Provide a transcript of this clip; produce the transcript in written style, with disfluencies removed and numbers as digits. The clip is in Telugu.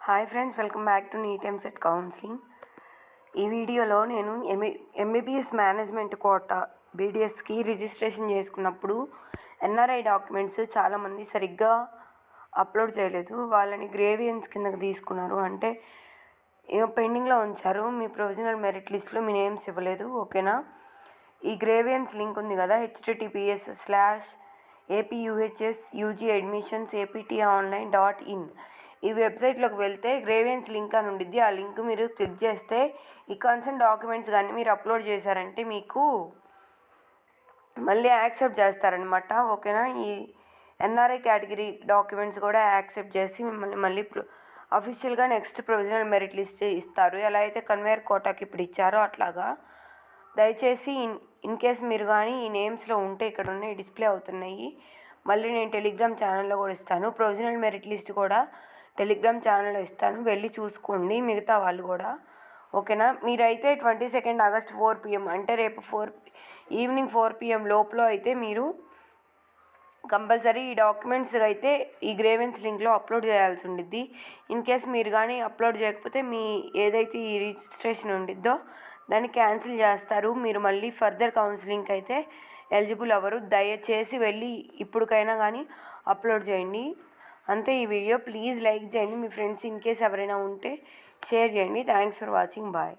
Hi friends, welcome back to NEET EAMCET counselling. ఈ వీడియోలో నేను ఎంబీబీఎస్ మేనేజ్మెంట్ కోటా బీడీఎస్కి రిజిస్ట్రేషన్ చేసుకున్నప్పుడు ఎన్ఆర్ఐ డాక్యుమెంట్స్ చాలామంది సరిగ్గా అప్లోడ్ చేయలేదు. వాళ్ళని గ్రేవియన్స్ కిందకి తీసుకున్నారు, అంటే పెండింగ్లో ఉంచారు. మీ ప్రొవిజనల్ మెరిట్ లిస్ట్లో మీ నేమ్స్ ఇవ్వలేదు, ఓకేనా? ఈ గ్రేవియన్స్ లింక్ ఉంది కదా, https://apuhsugadmissions.aptonline.in ఈ వెబ్సైట్లోకి వెళ్తే గ్రేవియన్స్ లింక్ అని ఉండిద్ది. ఆ లింక్ మీరు క్లిక్ చేస్తే ఈ కన్సర్న్ డాక్యుమెంట్స్ కానీ మీరు అప్లోడ్ చేశారంటే మీకు మళ్ళీ యాక్సెప్ట్ చేస్తారనమాట, ఓకేనా? ఈ ఎన్ఆర్ఐ కేటగిరీ డాక్యుమెంట్స్ కూడా యాక్సెప్ట్ చేసి మిమ్మల్ని మళ్ళీ అఫీషియల్గా నెక్స్ట్ ప్రొవిజనల్ మెరిట్ లిస్ట్ ఇస్తారు. ఎలా అయితే కన్వేయర్ కోటాకి ఇప్పుడు ఇచ్చారో అట్లాగా. దయచేసి ఇన్ కేస్ మీరు కానీ ఈ నేమ్స్లో ఉంటే ఇక్కడ ఉన్నాయి, డిస్ప్లే అవుతున్నాయి. మళ్ళీ నేను టెలిగ్రామ్ ఛానల్లో కూడా ఇస్తాను. ప్రొవిజనల్ మెరిట్ లిస్ట్ కూడా టెలిగ్రామ్ ఛానల్లో ఇస్తాను, వెళ్ళి చూసుకోండి మిగతా వాళ్ళు కూడా, ఓకేనా? మీరైతే 22 ఆగస్ట్ 4 PM అంటే రేపు ఈవినింగ్ 4 PM లోపల అయితే మీరు కంపల్సరీ ఈ డాక్యుమెంట్స్ అయితే ఈ గ్రేవెన్స్ లింక్లో అప్లోడ్ చేయాల్సి ఉండిద్ది. ఇన్ కేస్ మీరు కానీ అప్లోడ్ చేయకపోతే మీ ఏదైతే ఈ రిజిస్ట్రేషన్ ఉండిద్దో దాన్ని క్యాన్సిల్ చేస్తారు. మీరు మళ్ళీ ఫర్దర్ కౌన్సిలింగ్కి అయితే ఎలిజిబుల్ అవ్వరు. దయచేసి వెళ్ళి ఇప్పటికైనా కానీ అప్లోడ్ చేయండి. అంతే ఈ వీడియో. ప్లీజ్ లైక్ చేయండి, మీ ఫ్రెండ్స్ ఇన్ కేస్ ఎవరైనా ఉంటే షేర్ చేయండి. Thanks for watching, bye.